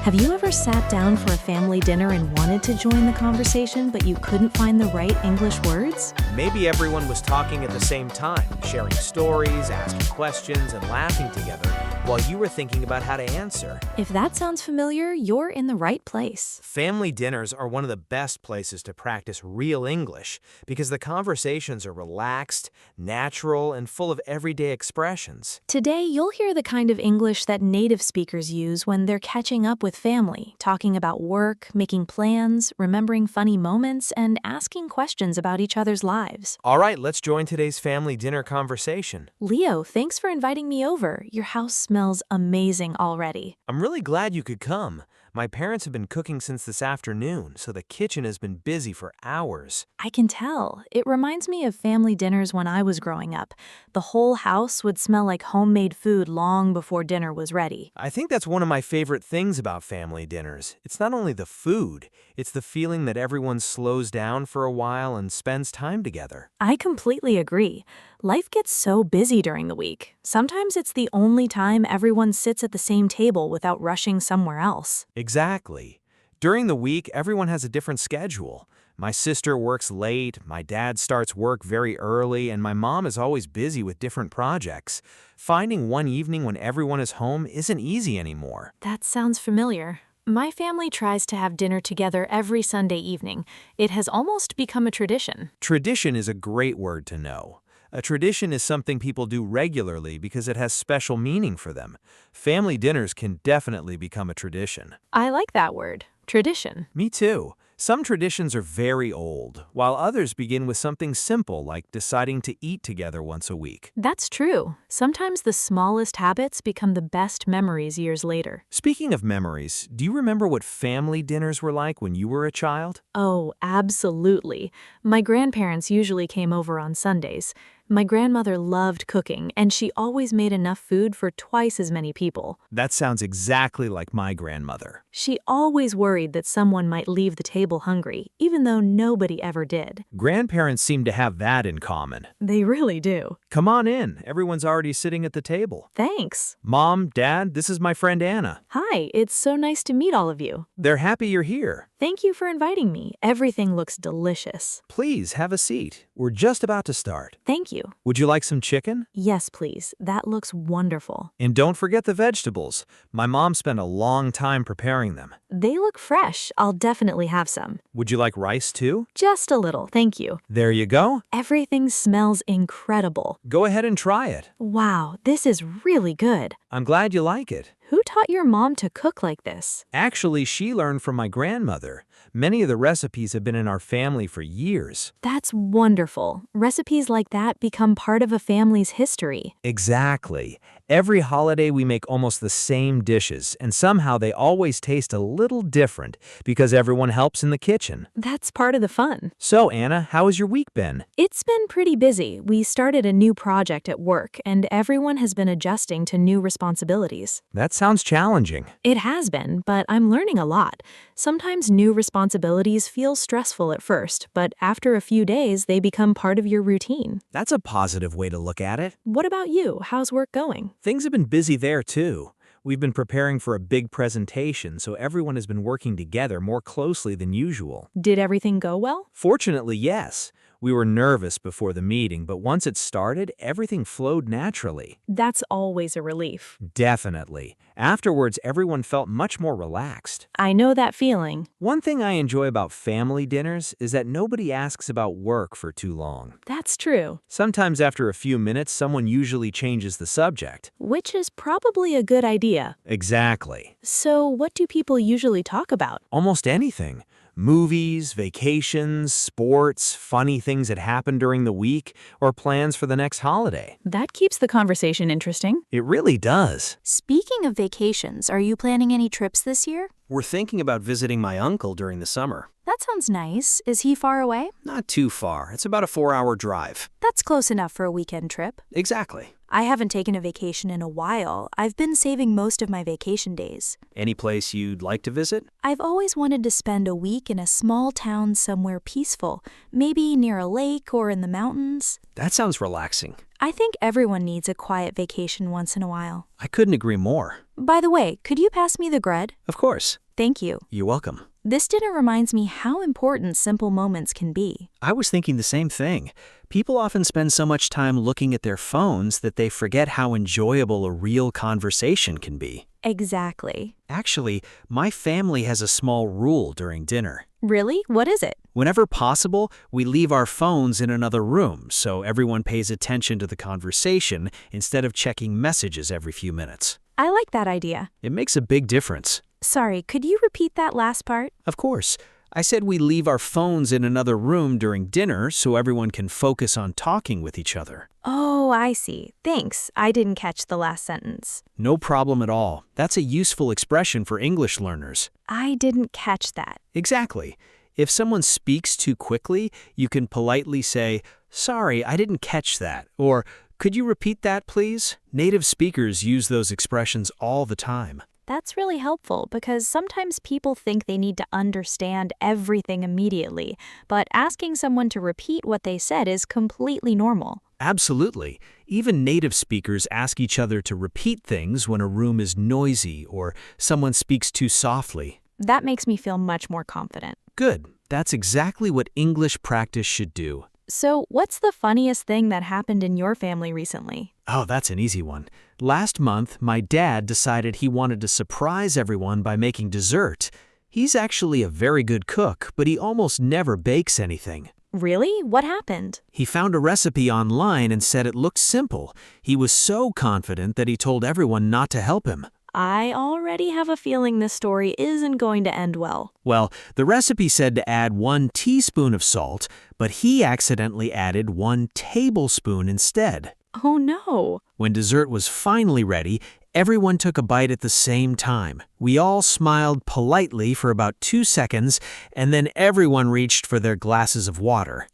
Have you ever sat down for a family dinner and wanted to join the conversation, but you couldn't find the right English words? Maybe everyone was talking at the same time, sharing stories, asking questions, and laughing together while you were thinking about how to answer. If that sounds familiar, you're in the right place. Family dinners are one of the best places to practice real English because the conversations are relaxed, natural, and full of everyday expressions. Today, you'll hear the kind of English that native speakers use when they're catching up with family, talking about work, making plans, remembering funny moments, and asking questions about each other's lives. All right, let's join today's family dinner conversation. Leo, thanks for inviting me over. Your house smells amazing already. I'm really glad you could come. My parents have been cooking since this afternoon, so the kitchen has been busy for hours. I can tell. It reminds me of family dinners when I was growing up. The whole house would smell like homemade food long before dinner was ready. I think that's one of my favorite things about family dinners. It's not only the food, it's the feeling that everyone slows down for a while and spends time together. I completely agree. Life gets so busy during the week. Sometimes it's the only time everyone sits at the same table without rushing somewhere else. Exactly. During the week, everyone has a different schedule. My sister works late, my dad starts work very early, and my mom is always busy with different projects. Finding one evening when everyone is home isn't easy anymore. That sounds familiar. My family tries to have dinner together every Sunday evening. It has almost become a tradition. Tradition is a great word to know. A tradition is something people do regularly because it has special meaning for them. Family dinners can definitely become a tradition. I like that word, tradition. Me too. Some traditions are very old, while others begin with something simple like deciding to eat together once a week. That's true. Sometimes the smallest habits become the best memories years later. Speaking of memories, do you remember what family dinners were like when you were a child? Oh, absolutely. My grandparents usually came over on Sundays. My grandmother loved cooking, and she always made enough food for twice as many people. That sounds exactly like my grandmother. She always worried that someone might leave the table hungry, even though nobody ever did. Grandparents seem to have that in common. They really do. Come on in. Everyone's already sitting at the table. Thanks. Mom, Dad, this is my friend Anna. Hi, it's so nice to meet all of you. They're happy you're here. Thank you for inviting me. Everything looks delicious. Please have a seat. We're just about to start. Thank you. Would you like some chicken? Yes, please. That looks wonderful. And don't forget the vegetables. My mom spent a long time preparing them. They look fresh. I'll definitely have some. Would you like rice too? Just a little, thank you. There you go. Everything smells incredible. Go ahead and try it. Wow, this is really good. I'm glad you like it. Who taught your mom to cook like this? Actually, she learned from my grandmother. Many of the recipes have been in our family for years. That's wonderful. Recipes like that become part of a family's history. Exactly. Every holiday we make almost the same dishes, and somehow they always taste a little different because everyone helps in the kitchen. That's part of the fun. So, Anna, how has your week been? It's been pretty busy. We started a new project at work, and everyone has been adjusting to new responsibilities. That sounds challenging. It has been, but I'm learning a lot. Sometimes new responsibilities feel stressful at first, but after a few days, they become part of your routine. That's a positive way to look at it. What about you? How's work going? Things have been busy there, too. We've been preparing for a big presentation, so everyone has been working together more closely than usual. Did everything go well? Fortunately, yes. We were nervous before the meeting, but once it started, everything flowed naturally. That's always a relief. Definitely. Afterwards, everyone felt much more relaxed. I know that feeling. One thing I enjoy about family dinners is that nobody asks about work for too long. That's true. Sometimes after a few minutes, someone usually changes the subject. Which is probably a good idea. Exactly. So, what do people usually talk about? Almost anything. Movies, vacations, sports, funny things that happened during the week, or plans for the next holiday. That keeps the conversation interesting. It really does. Speaking of vacations, are you planning any trips this year? We're thinking about visiting my uncle during the summer. That sounds nice. Is he far away? Not too far. It's about a 4-hour drive. That's close enough for a weekend trip. Exactly. I haven't taken a vacation in a while. I've been saving most of my vacation days. Any place you'd like to visit? I've always wanted to spend a week in a small town somewhere peaceful, maybe near a lake or in the mountains. That sounds relaxing. I think everyone needs a quiet vacation once in a while. I couldn't agree more. By the way, could you pass me the bread? Of course. Thank you. You're welcome. This dinner reminds me how important simple moments can be. I was thinking the same thing. People often spend so much time looking at their phones that they forget how enjoyable a real conversation can be. Exactly. Actually, my family has a small rule during dinner. Really? What is it? Whenever possible, we leave our phones in another room so everyone pays attention to the conversation instead of checking messages every few minutes. I like that idea. It makes a big difference. Sorry, could you repeat that last part? Of course. I said we leave our phones in another room during dinner so everyone can focus on talking with each other. Oh, I see. Thanks. I didn't catch the last sentence. No problem at all. That's a useful expression for English learners. I didn't catch that. Exactly. If someone speaks too quickly, you can politely say, "Sorry, I didn't catch that," or "Could you repeat that, please?" Native speakers use those expressions all the time. That's really helpful because sometimes people think they need to understand everything immediately, but asking someone to repeat what they said is completely normal. Absolutely. Even native speakers ask each other to repeat things when a room is noisy or someone speaks too softly. That makes me feel much more confident. Good. That's exactly what English practice should do. So, what's the funniest thing that happened in your family recently? Oh, that's an easy one. Last month, my dad decided he wanted to surprise everyone by making dessert. He's actually a very good cook, but he almost never bakes anything. Really? What happened? He found a recipe online and said it looked simple. He was so confident that he told everyone not to help him. I already have a feeling this story isn't going to end well. Well, the recipe said to add 1 teaspoon of salt, but he accidentally added 1 tablespoon instead. Oh no. When dessert was finally ready, everyone took a bite at the same time. We all smiled politely for about 2 seconds, and then everyone reached for their glasses of water.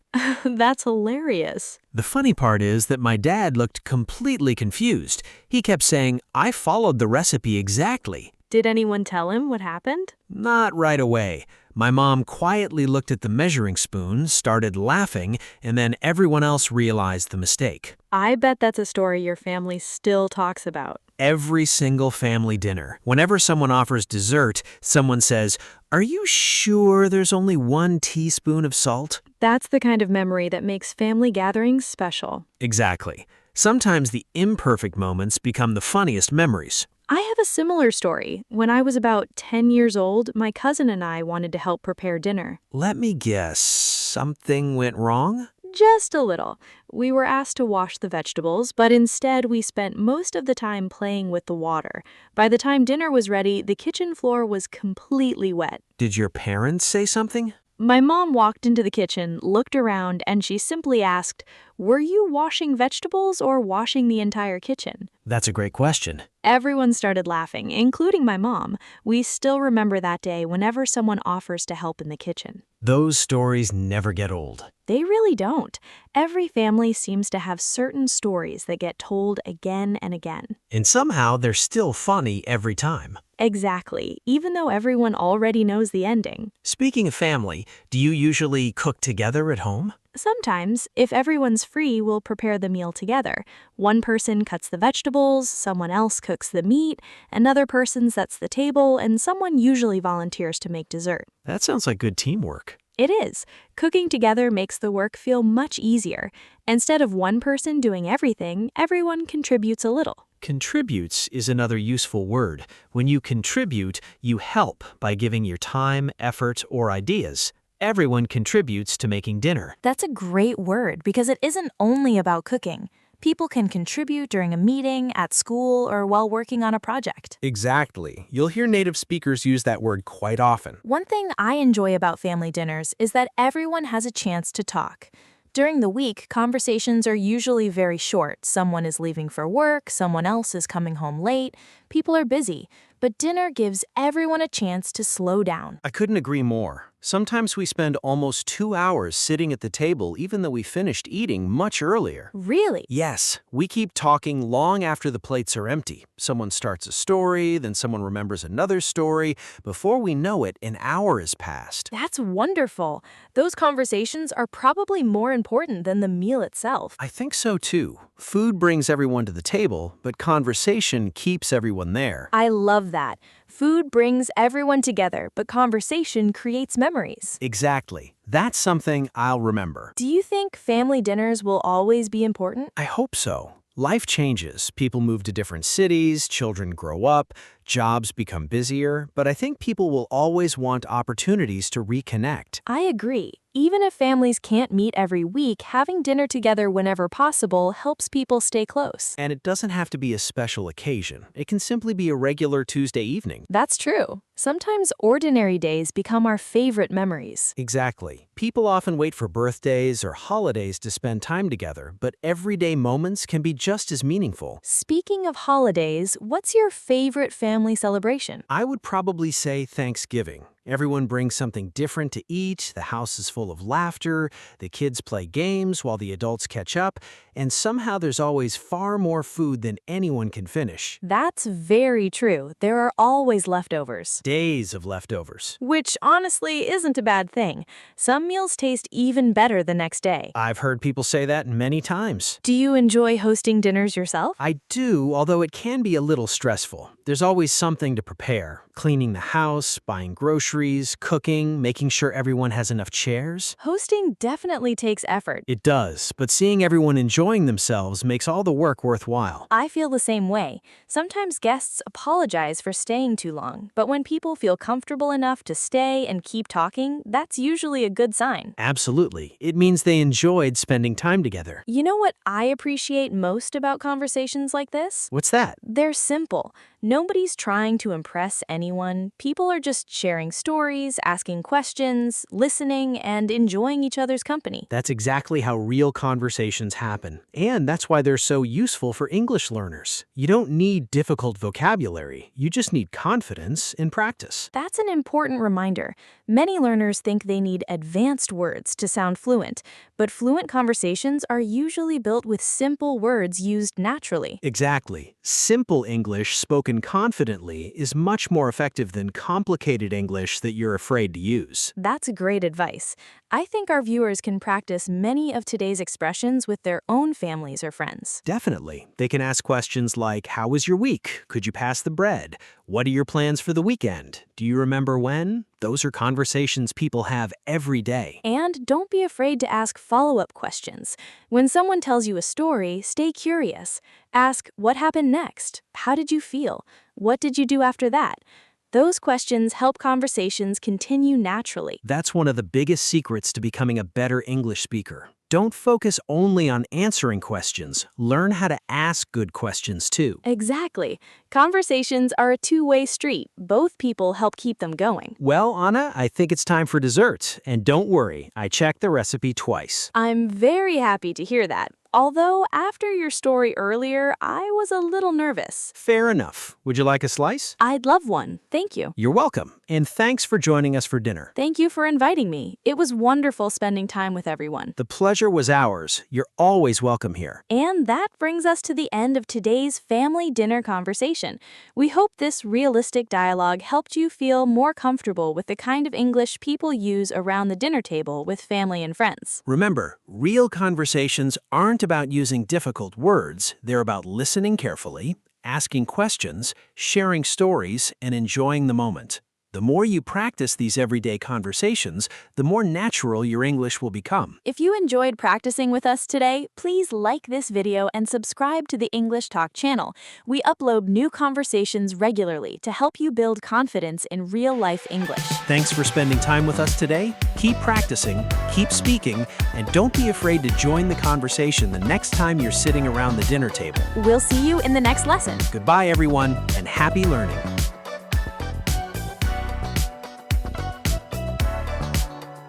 That's hilarious. The funny part is that my dad looked completely confused. He kept saying, "I followed the recipe exactly." Did anyone tell him what happened? Not right away. My mom quietly looked at the measuring spoon, started laughing, and then everyone else realized the mistake. I bet that's a story your family still talks about. Every single family dinner, whenever someone offers dessert, someone says, "Are you sure there's only 1 teaspoon of salt?" That's the kind of memory that makes family gatherings special. Exactly. Sometimes the imperfect moments become the funniest memories. I have a similar story. When I was about 10 years old, my cousin and I wanted to help prepare dinner. Let me guess, something went wrong? Just a little. We were asked to wash the vegetables, but instead we spent most of the time playing with the water. By the time dinner was ready, the kitchen floor was completely wet. Did your parents say something? My mom walked into the kitchen, looked around, and she simply asked, "Were you washing vegetables or washing the entire kitchen?" That's a great question. Everyone started laughing, including my mom. We still remember that day whenever someone offers to help in the kitchen. Those stories never get old. They really don't. Every family seems to have certain stories that get told again and again. And somehow they're still funny every time. Exactly, even though everyone already knows the ending. Speaking of family, do you usually cook together at home? Sometimes, if everyone's free, we'll prepare the meal together. One person cuts the vegetables, someone else cooks the meat, another person sets the table, and someone usually volunteers to make dessert. That sounds like good teamwork. It is. Cooking together makes the work feel much easier. Instead of one person doing everything, everyone contributes a little. Contributes is another useful word. When you contribute, you help by giving your time, effort, or ideas. Everyone contributes to making dinner. That's a great word because it isn't only about cooking. People can contribute during a meeting, at school, or while working on a project. Exactly. You'll hear native speakers use that word quite often. One thing I enjoy about family dinners is that everyone has a chance to talk. During the week, conversations are usually very short. Someone is leaving for work, someone else is coming home late. People are busy. but dinner gives everyone a chance to slow down. I couldn't agree more. Sometimes we spend almost 2 hours sitting at the table even though we finished eating much earlier. Really? Yes, we keep talking long after the plates are empty. Someone starts a story, then someone remembers another story. Before we know it, an hour has passed. That's wonderful. Those conversations are probably more important than the meal itself. I think so too. Food brings everyone to the table, but conversation keeps everyone there. I love that. Food brings everyone together, but conversation creates memories. Exactly. That's something I'll remember. Do you think family dinners will always be important? I hope so. Life changes. People move to different cities, children grow up, jobs become busier, but I think people will always want opportunities to reconnect. I agree. Even if families can't meet every week, having dinner together whenever possible helps people stay close. And it doesn't have to be a special occasion. It can simply be a regular Tuesday evening. That's true. Sometimes ordinary days become our favorite memories. Exactly. People often wait for birthdays or holidays to spend time together, but everyday moments can be just as meaningful. Speaking of holidays, what's your favorite family celebration? I would probably say Thanksgiving. Everyone brings something different to eat, the house is full of laughter, the kids play games while the adults catch up, and somehow there's always far more food than anyone can finish. That's very true. There are always leftovers. Days of leftovers. Which honestly isn't a bad thing. Some meals taste even better the next day. I've heard people say that many times. Do you enjoy hosting dinners yourself? I do, although it can be a little stressful. There's always something to prepare. Cleaning the house, buying groceries, cooking, making sure everyone has enough chairs. Hosting definitely takes effort. It does, but seeing everyone enjoying themselves makes all the work worthwhile. I feel the same way. Sometimes guests apologize for staying too long, but when people feel comfortable enough to stay and keep talking, that's usually a good sign. Absolutely. It means they enjoyed spending time together. You know what I appreciate most about conversations like this? What's that? They're simple. Nobody's trying to impress anyone. People are just sharing stories, asking questions, listening, and enjoying each other's company. That's exactly how real conversations happen. And that's why they're so useful for English learners. You don't need difficult vocabulary. You just need confidence and practice. That's an important reminder. Many learners think they need advanced words to sound fluent, but fluent conversations are usually built with simple words used naturally. Exactly. Simple English spoken confidently is much more effective than complicated English that you're afraid to use. That's great advice. I think our viewers can practice many of today's expressions with their own families or friends. Definitely. They can ask questions like, how was your week? Could you pass the bread? What are your plans for the weekend? Do you remember when? Those are conversations people have every day. And don't be afraid to ask follow-up questions. When someone tells you a story, stay curious. Ask, what happened next? How did you feel? What did you do after that? Those questions help conversations continue naturally. That's one of the biggest secrets to becoming a better English speaker. Don't focus only on answering questions. Learn how to ask good questions too. Exactly. Conversations are a two-way street. Both people help keep them going. Well, Anna, I think it's time for dessert. And don't worry, I checked the recipe twice. I'm very happy to hear that. Although, after your story earlier, I was a little nervous. Fair enough. Would you like a slice? I'd love one. Thank you. You're welcome. And thanks for joining us for dinner. Thank you for inviting me. It was wonderful spending time with everyone. The pleasure was ours. You're always welcome here. And that brings us to the end of today's family dinner conversation. We hope this realistic dialogue helped you feel more comfortable with the kind of English people use around the dinner table with family and friends. Remember, real conversations aren't about using difficult words. They're about listening carefully, asking questions, sharing stories, and enjoying the moment. The more you practice these everyday conversations, the more natural your English will become. If you enjoyed practicing with us today, please like this video and subscribe to the English Talk channel. We upload new conversations regularly to help you build confidence in real-life English. Thanks for spending time with us today. Keep practicing, keep speaking, and don't be afraid to join the conversation the next time you're sitting around the dinner table. We'll see you in the next lesson. Goodbye, everyone, and happy learning.